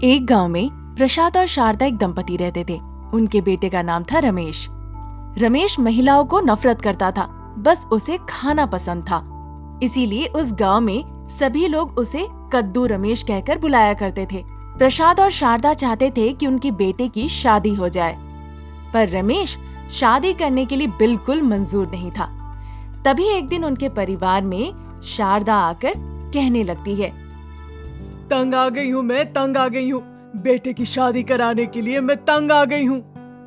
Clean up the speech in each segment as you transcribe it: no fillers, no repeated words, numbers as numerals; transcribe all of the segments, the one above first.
एक गांव में प्रसाद और शारदा एक दंपति रहते थे। उनके बेटे का नाम था रमेश। रमेश महिलाओं को नफरत करता था, बस उसे खाना पसंद था। इसीलिए उस गांव में सभी लोग उसे कद्दू रमेश कहकर बुलाया करते थे। प्रसाद और शारदा चाहते थे कि उनके बेटे की शादी हो जाए, पर रमेश शादी करने के लिए बिल्कुल मंजूर नहीं था। तभी एक दिन उनके परिवार में शारदा आकर कहने लगती है, तंग आ गई हूँ, मैं तंग आ गई हूँ। बेटे की शादी कराने के लिए मैं तंग आ गई हूँ,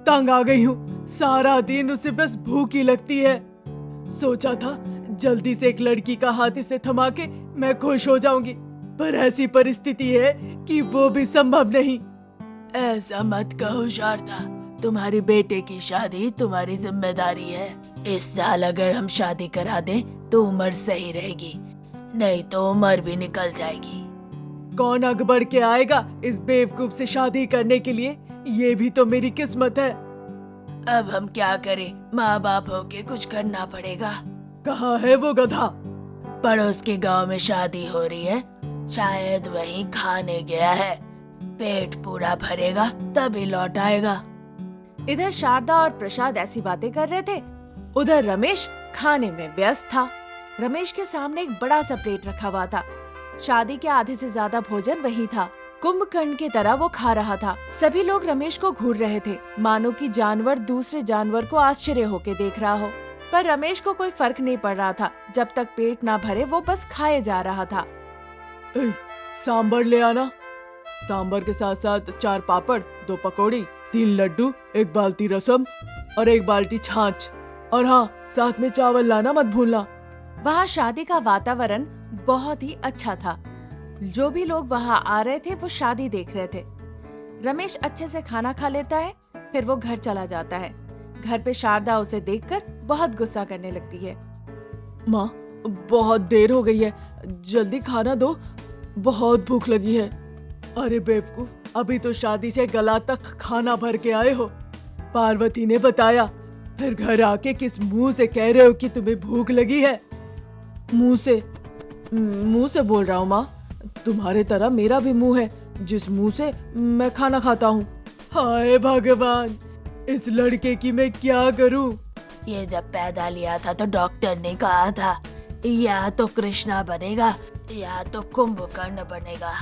तंग आ गई हूँ। सारा दिन उसे बस भूख ही लगती है। सोचा था जल्दी से एक लड़की का हाथ इसे थमा के मैं खुश हो जाऊंगी, पर ऐसी परिस्थिति है कि वो भी संभव नहीं। ऐसा मत कहो शारदा, तुम्हारे बेटे की शादी तुम्हारी जिम्मेदारी है। इस साल अगर हम शादी करा दें तो उम्र सही रहेगी, नहीं तो उम्र भी निकल जाएगी। कौन आगे बढ़ के आएगा इस बेवकूफ से शादी करने के लिए? ये भी तो मेरी किस्मत है। अब हम क्या करें, माँ बाप होके कुछ करना पड़ेगा। कहाँ है वो गधा? पड़ोस के गांव में शादी हो रही है, शायद वहीं खाने गया है। पेट पूरा भरेगा तभी लौट आएगा। इधर शारदा और प्रसाद ऐसी बातें कर रहे थे, उधर रमेश खाने में व्यस्त था। रमेश के सामने एक बड़ा सा प्लेट रखा हुआ था। शादी के आधे से ज्यादा भोजन वही था। कुंभकर्ण की तरह वो खा रहा था। सभी लोग रमेश को घूर रहे थे, मानो कि जानवर दूसरे जानवर को आश्चर्य होके देख रहा हो। पर रमेश को कोई फर्क नहीं पड़ रहा था। जब तक पेट ना भरे वो बस खाए जा रहा था। सांबर ले आना। सांबर के साथ साथ 4 पापड़, 2 पकौड़ी, 3 लड्डू, 1 बाल्टी रसम और 1 बाल्टी छाछ। और हाँ, साथ में चावल लाना मत भूलना। वहाँ शादी का वातावरण बहुत ही अच्छा था। जो भी लोग वहाँ आ रहे थे वो शादी देख रहे थे। रमेश अच्छे से खाना खा लेता है, फिर वो घर चला जाता है। घर पे शारदा उसे देखकर बहुत गुस्सा करने लगती है। माँ, बहुत देर हो गई है, जल्दी खाना दो, बहुत भूख लगी है। अरे बेवकूफ, अभी तो शादी से गला तक खाना भर के आए हो। पार्वती ने बताया, फिर घर आके किस मुंह से कह रहे हो कि तुम्हें भूख लगी है? मुंह से बोल रहा हूँ माँ। तुम्हारे तरह मेरा भी मुंह है, जिस मुंह से मैं खाना खाता हूँ। हाय भगवान, इस लड़के की मैं क्या करूँ? ये जब पैदा लिया था तो डॉक्टर ने कहा था या तो कृष्णा बनेगा या तो कुंभकर्ण बनेगा।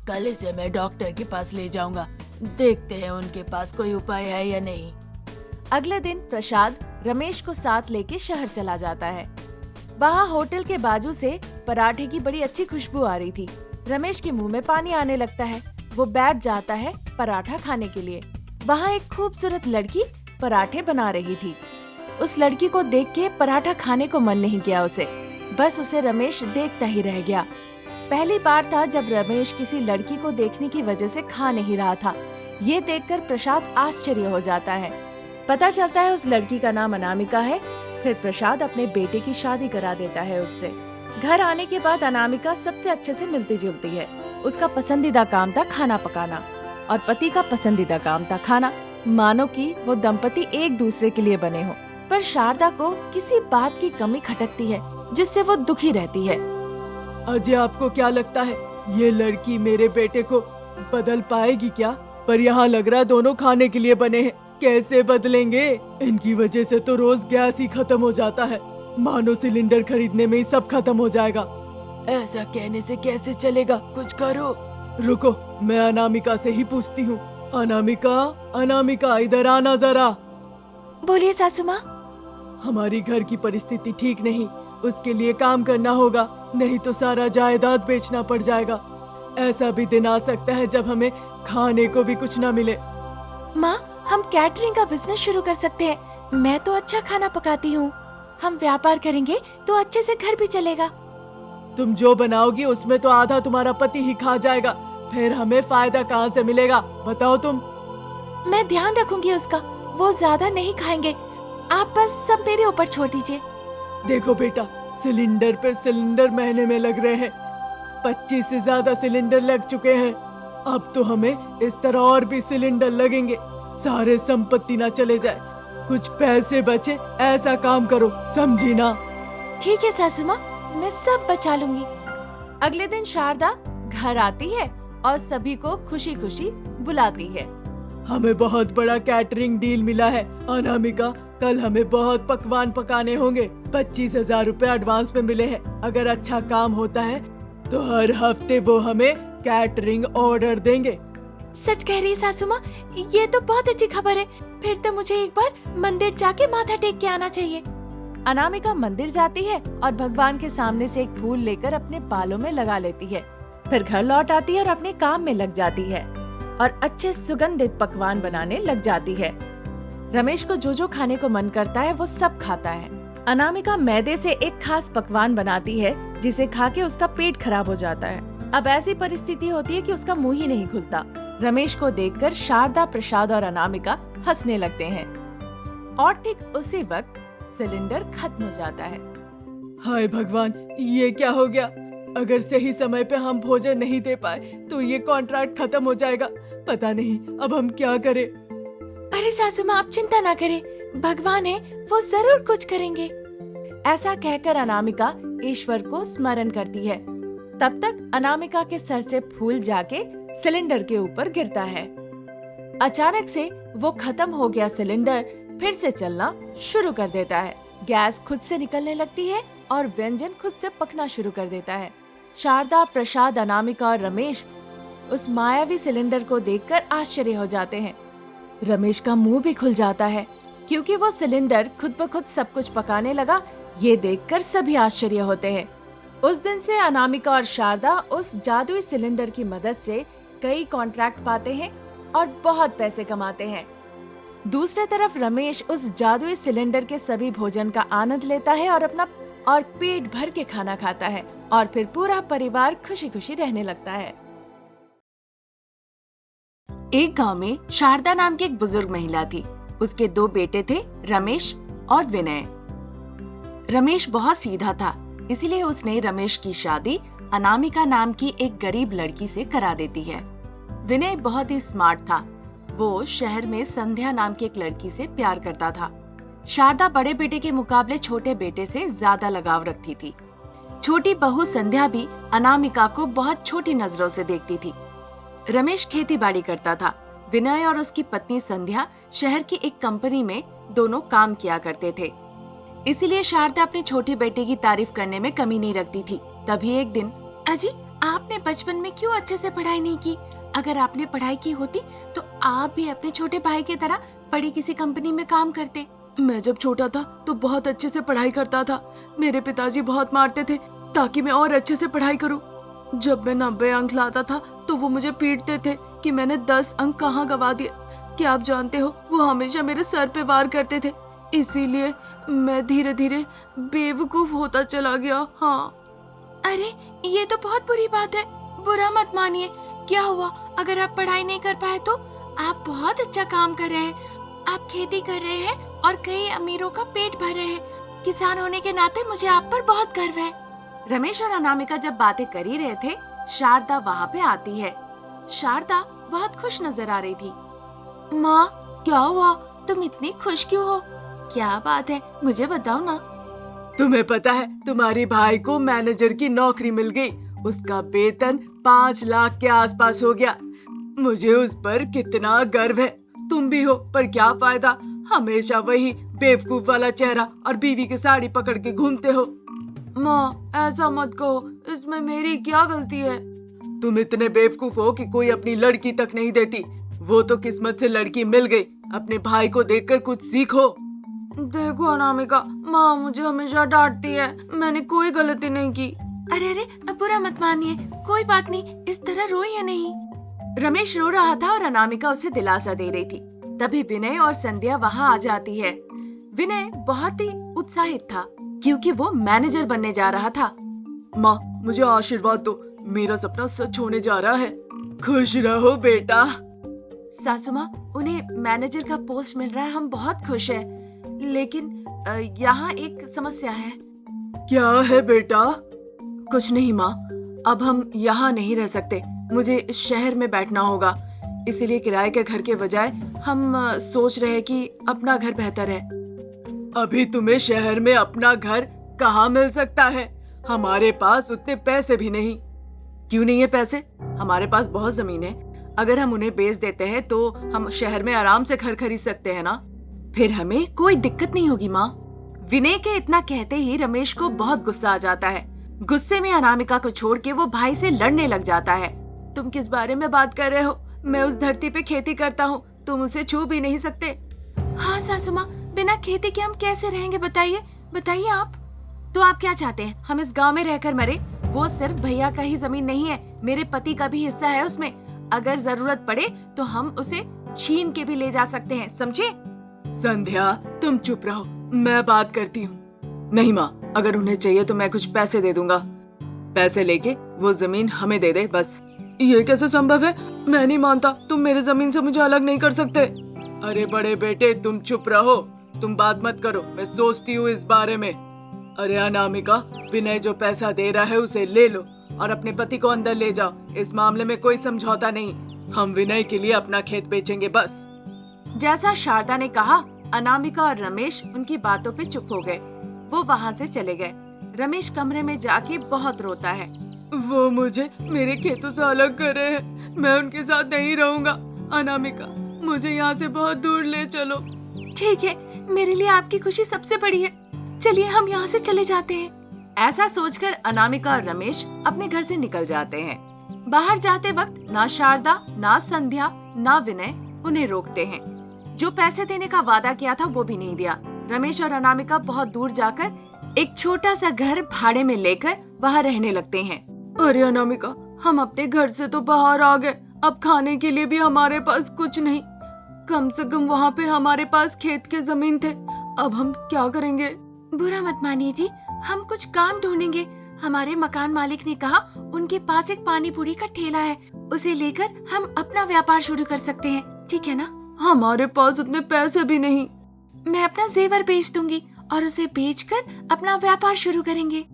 कल इसे मैं डॉक्टर के पास ले जाऊंगा, देखते हैं उनके पास कोई उपाय है या नहीं। अगले दिन प्रसाद रमेश को साथ लेके शहर चला जाता है। वहाँ होटल के बाजू से पराठे की बड़ी अच्छी खुशबू आ रही थी। रमेश के मुंह में पानी आने लगता है। वो बैठ जाता है पराठा खाने के लिए। वहाँ एक खूबसूरत लड़की पराठे बना रही थी। उस लड़की को देख के पराठा खाने को मन नहीं किया उसे, बस उसे रमेश देखता ही रह गया। पहली बार था जब रमेश किसी लड़की को देखने की वजह से खा नहीं रहा था। ये देखकर प्रसाद आश्चर्य हो जाता है। पता चलता है उस लड़की का नाम अनामिका है। फिर प्रसाद अपने बेटे की शादी करा देता है उससे। घर आने के बाद अनामिका सबसे अच्छे से मिलती जुलती है। उसका पसंदीदा काम था खाना पकाना और पति का पसंदीदा काम था खाना, मानो कि वो दंपति एक दूसरे के लिए बने हो। पर शारदा को किसी बात की कमी खटकती है, जिससे वो दुखी रहती है। अजय, आपको क्या लगता है ये लड़की मेरे बेटे को बदल पाएगी क्या? पर यहाँ लग रहा है दोनों खाने के लिए बने हैं। कैसे बदलेंगे? इनकी वजह से तो रोज गैस ही खत्म हो जाता है, मानो सिलेंडर खरीदने में ही सब खत्म हो जाएगा। ऐसा कहने से कैसे चलेगा, कुछ करो। रुको, मैं अनामिका से ही पूछती हूँ। अनामिका, इधर आना जरा। बोलिए सासू माँ। हमारी घर की परिस्थिति ठीक नहीं, उसके लिए काम करना होगा, नहीं तो सारा जायदाद बेचना पड़ जाएगा। ऐसा भी दिन आ सकता है जब हमें खाने को भी कुछ न मिले। माँ, हम कैटरिंग का बिजनेस शुरू कर सकते हैं। मैं तो अच्छा खाना पकाती हूँ। हम व्यापार करेंगे तो अच्छे से घर भी चलेगा। तुम जो बनाओगी उसमें तो आधा तुम्हारा पति ही खा जाएगा, फिर हमें फायदा कहाँ से मिलेगा, बताओ तुम। मैं ध्यान रखूंगी उसका, वो ज्यादा नहीं खाएंगे। आप बस सब मेरे ऊपर छोड़ दीजिए। देखो बेटा, सिलेंडर पे सिलेंडर महीने में लग रहे हैं। 25 से ज्यादा सिलेंडर लग चुके हैं। अब तो हमें इस तरह और भी सिलेंडर लगेंगे, सारे संपत्ति ना चले जाए, कुछ पैसे बचे, ऐसा काम करो, समझी ना? ठीक है सासू माँ, मैं सब बचा लूंगी। अगले दिन शारदा घर आती है और सभी को खुशी खुशी बुलाती है। हमें बहुत बड़ा कैटरिंग डील मिला है अनामिका। कल हमें बहुत पकवान पकाने होंगे। 25,000 रुपए एडवांस में मिले हैं। अगर अच्छा काम होता है तो हर हफ्ते वो हमें कैटरिंग ऑर्डर देंगे। सच कह रही सासू माँ, ये तो बहुत अच्छी खबर है। फिर तो मुझे एक बार मंदिर जाके माथा टेक के आना चाहिए। अनामिका मंदिर जाती है और भगवान के सामने से एक फूल लेकर अपने बालों में लगा लेती है। फिर घर लौट आती है और अपने काम में लग जाती है और अच्छे सुगंधित पकवान बनाने लग जाती है। रमेश को जो जो खाने को मन करता है वो सब खाता है। अनामिका मैदे से एक खास पकवान बनाती है जिसे खा के उसका पेट खराब हो जाता है। अब ऐसी परिस्थिति होती है कि उसका मुंह ही नहीं खुलता। रमेश को देखकर शारदा, प्रसाद और अनामिका हंसने लगते हैं और ठीक उसी वक्त सिलेंडर खत्म हो जाता है। हाय भगवान, ये क्या हो गया? अगर सही समय पे हम भोजन नहीं दे पाए तो ये कॉन्ट्रैक्ट खत्म हो जाएगा। पता नहीं अब हम क्या करें। अरे सासू माँ, आप चिंता ना करें, भगवान है, वो जरूर कुछ करेंगे। ऐसा कहकर अनामिका ईश्वर को स्मरण करती है। तब तक अनामिका के सर से फूल जाके सिलेंडर के ऊपर गिरता है। अचानक से वो खत्म हो गया सिलेंडर फिर से चलना शुरू कर देता है। गैस खुद से निकलने लगती है और व्यंजन खुद से पकना शुरू कर देता है। शारदा, प्रसाद, अनामिका और रमेश उस मायावी सिलेंडर को देखकर आश्चर्य हो जाते हैं। रमेश का मुंह भी खुल जाता है क्योंकि वो सिलेंडर खुद ब खुद सब कुछ पकाने लगा। ये देखकर सभी आश्चर्य होते हैं। उस दिन से अनामिका और शारदा उस जादुई सिलेंडर की मदद से कई कॉन्ट्रैक्ट पाते हैं और बहुत पैसे कमाते हैं। दूसरी तरफ रमेश उस जादुई सिलेंडर के सभी भोजन का आनंद लेता है और पेट भर के खाना खाता है और फिर पूरा परिवार खुशी खुशी रहने लगता है। एक गांव में शारदा नाम की एक बुजुर्ग महिला थी। उसके 2 बेटे थे, रमेश और विनय। रमेश बहुत सीधा था, इसलिए उसने रमेश की शादी अनामिका नाम की एक गरीब लड़की से करा देती है। विनय बहुत ही स्मार्ट था। वो शहर में संध्या नाम की एक लड़की से प्यार करता था। शारदा बड़े बेटे के मुकाबले छोटे बेटे से ज्यादा लगाव रखती थी। छोटी बहू संध्या भी अनामिका को बहुत छोटी नजरों से देखती थी। रमेश खेती बाड़ी करता था। विनय और उसकी पत्नी संध्या शहर की एक कंपनी में दोनों काम किया करते थे। इसीलिए शारदा अपने छोटे बेटे की तारीफ करने में कमी नहीं रखती थी। तभी एक दिन, अजी, आपने बचपन में क्यों अच्छे से पढ़ाई नहीं की? अगर आपने पढ़ाई की होती तो आप भी अपने छोटे भाई की तरह बड़ी किसी कंपनी में काम करते। मैं जब छोटा था तो बहुत अच्छे से पढ़ाई करता था। मेरे पिताजी बहुत मारते थे ताकि मैं और अच्छे से पढ़ाई करूं। जब मैं 90 अंक लाता था तो वो मुझे पीटते थे कि मैंने 10 अंक कहाँ गवा दिए। क्या आप जानते हो, वो हमेशा मेरे सर पे वार करते थे। इसीलिए मैं धीरे धीरे बेवकूफ होता चला गया। हाँ। अरे, ये तो बहुत बुरी बात है। बुरा मत मानिए। क्या हुआ? अगर आप पढ़ाई नहीं कर पाए तो आप बहुत अच्छा काम कर रहे हैं। आप खेती कर रहे हैं और कई अमीरों का पेट भर रहे हैं। किसान होने के नाते मुझे आप पर बहुत गर्व है। रमेश और अनामिका जब बातें कर ही रहे थे, शारदा वहाँ पे आती है। शारदा बहुत खुश नजर आ रही थी। माँ, क्या हुआ? तुम इतनी खुश क्यों हो? क्या बात है, मुझे बताओ ना। तुम्हें पता है, तुम्हारे भाई को मैनेजर की नौकरी मिल गई। उसका वेतन 5 लाख के आसपास हो गया। मुझे उस पर कितना गर्व है। तुम भी हो, पर क्या फायदा, हमेशा वही बेवकूफ वाला चेहरा और बीवी की साड़ी पकड़ के घूमते हो। माँ, ऐसा मत कहो, इसमें मेरी क्या गलती है? तुम इतने बेवकूफ हो कि कोई अपनी लड़की तक नहीं देती। वो तो किस्मत से लड़की मिल गई। अपने भाई को देखकर कुछ सीखो। देखो अनामिका, माँ मुझे हमेशा डांटती है। मैंने कोई गलती नहीं की। अरे अरे, अब बुरा मत मानिए, कोई बात नहीं, इस तरह रोइए नहीं। रमेश रो रहा था और अनामिका उसे दिलासा दे रही थी। तभी विनय और संध्या वहाँ आ जाती है। विनय बहुत ही उत्साहित था क्योंकि वो मैनेजर बनने जा रहा था। माँ, मुझे आशीर्वाद दो, मेरा सपना सच होने जा रहा है। खुश रहो बेटा। सासू माँ, उन्हें मैनेजर का पोस्ट मिल रहा है, हम बहुत खुश हैं। लेकिन यहाँ एक समस्या है। क्या है बेटा? कुछ नहीं माँ, अब हम यहाँ नहीं रह सकते। मुझे शहर में बैठना होगा। इसीलिए किराए के घर के बजाय हम सोच रहे हैं कि अपना घर बेहतर है। अभी तुम्हें शहर में अपना घर कहाँ मिल सकता है? हमारे पास उतने पैसे भी नहीं। क्यों नहीं है पैसे? हमारे पास बहुत जमीन है, अगर हम उन्हें बेच देते हैं तो हम शहर में आराम से घर खरीद सकते हैं ना। फिर हमें कोई दिक्कत नहीं होगी माँ। विनय के इतना कहते ही रमेश को बहुत गुस्सा आ जाता है। गुस्से में अनामिका को छोड़ के वो भाई से लड़ने लग जाता है। तुम किस बारे में बात कर रहे हो? मैं उस धरती पे खेती करता हूँ, तुम उसे छू भी नहीं सकते। हाँ सासू माँ, बिना खेती के हम कैसे रहेंगे बताइए, बताइए आप। तो आप क्या चाहते हैं, हम इस गांव में रहकर मरे? वो सिर्फ भैया का ही जमीन नहीं है, मेरे पति का भी हिस्सा है उसमें। अगर जरूरत पड़े तो हम उसे छीन के भी ले जा सकते हैं, समझे? संध्या तुम चुप रहो, मैं बात करती हूँ। नहीं माँ, अगर उन्हें चाहिए तो मैं कुछ पैसे दे दूंगा। पैसे लेके वो जमीन हमें दे दे बस। ये कैसे संभव है? मैं नहीं मानता, तुम मेरे जमीन से मुझे अलग नहीं कर सकते। अरे बड़े बेटे तुम चुप रहो, तुम बात मत करो, मैं सोचती हूँ इस बारे में। अरे अनामिका, विनय जो पैसा दे रहा है उसे ले लो और अपने पति को अंदर ले जाओ। इस मामले में कोई समझौता नहीं, हम विनय के लिए अपना खेत बेचेंगे बस। जैसा शारदा ने कहा, अनामिका और रमेश उनकी बातों पे चुप हो गए। वो वहाँ से चले गए। रमेश कमरे में जाके बहुत रोता है। वो मुझे मेरे खेतों से अलग कर रहे हैं, मैं उनके साथ नहीं रहूंगा। अनामिका, मुझे यहाँ से बहुत दूर ले चलो। ठीक है, मेरे लिए आपकी खुशी सबसे बड़ी है, चलिए हम यहाँ से चले जाते हैं। ऐसा सोचकर अनामिका और रमेश अपने घर से निकल जाते हैं। बाहर जाते वक्त ना शारदा, ना संध्या, ना विनय उन्हें रोकते हैं। जो पैसे देने का वादा किया था वो भी नहीं दिया। रमेश और अनामिका बहुत दूर जाकर एक छोटा सा घर भाड़े में लेकर वहाँ रहने लगते हैं। अरे अनामिका, हम अपने घर से तो बाहर आ गए, अब खाने के लिए भी हमारे पास कुछ नहीं। कम से कम वहाँ पे हमारे पास खेत के जमीन थे, अब हम क्या करेंगे? बुरा मत मानिए जी, हम कुछ काम ढूंढेंगे। हमारे मकान मालिक ने कहा उनके पास एक पानी पूरी का ठेला है, उसे लेकर हम अपना व्यापार शुरू कर सकते हैं, ठीक है ना? हमारे पास उतने पैसे भी नहीं। मैं अपना जेवर बेच दूंगी और उसे बेचकर अपना व्यापार शुरू करेंगे।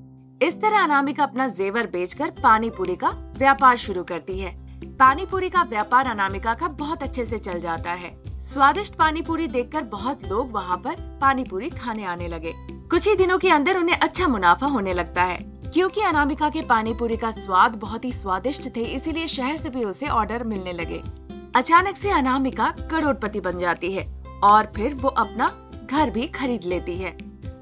इस तरह अनामिका अपना जेवर बेचकर पानी पूरी का व्यापार शुरू करती है। पानी पूरी का व्यापार अनामिका का बहुत अच्छे से चल जाता है। स्वादिष्ट पानी पूरी देखकर बहुत लोग वहाँ पर पानी पूरी खाने आने लगे। कुछ ही दिनों के अंदर उन्हें अच्छा मुनाफा होने लगता है। क्योंकि अनामिका के पानी पूरी का स्वाद बहुत ही स्वादिष्ट थे, इसीलिए शहर से भी उसे ऑर्डर मिलने लगे। अचानक से अनामिका करोड़पति बन जाती है और फिर वो अपना घर भी खरीद लेती है।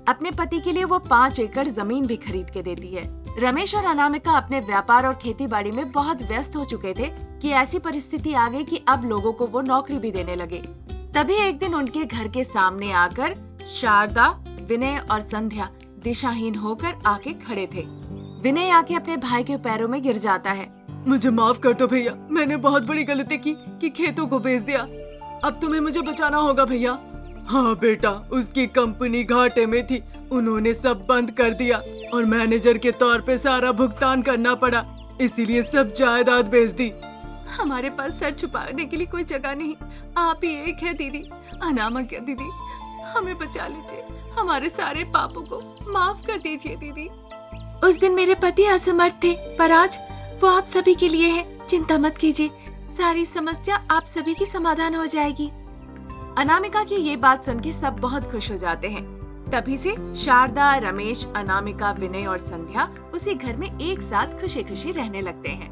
अपने पति के लिए वो 5 एकड़ जमीन भी खरीद के देती है। रमेश और अनामिका अपने व्यापार और खेती बाड़ी में बहुत व्यस्त हो चुके थे कि ऐसी परिस्थिति आ गई कि अब लोगों को वो नौकरी भी देने लगे। तभी एक दिन उनके घर के सामने आकर शारदा, विनय और संध्या दिशाहीन होकर आके खड़े थे। विनय आके अपने भाई के पैरों में गिर जाता है। मुझे माफ कर दो भैया, मैंने बहुत बड़ी गलती की कि खेतों को बेच दिया। अब तुम्हें मुझे बचाना होगा भैया। हाँ बेटा, उसकी कंपनी घाटे में थी, उन्होंने सब बंद कर दिया और मैनेजर के तौर पे सारा भुगतान करना पड़ा, इसीलिए सब जायदाद बेच दी। हमारे पास सर छुपाने के लिए कोई जगह नहीं, आप ही एक है दीदी, अनामिका दीदी, हमें बचा लीजिए, हमारे सारे पापों को माफ कर दीजिए दीदी। उस दिन मेरे पति असमर्थ थे, पर आज वो आप सभी के लिए है, चिंता मत कीजिए, सारी समस्या आप सभी की समाधान हो जाएगी। अनामिका की ये बात सुन के सब बहुत खुश हो जाते हैं। तभी से शारदा, रमेश, अनामिका, विनय और संध्या उसी घर में एक साथ खुशी खुशी रहने लगते हैं।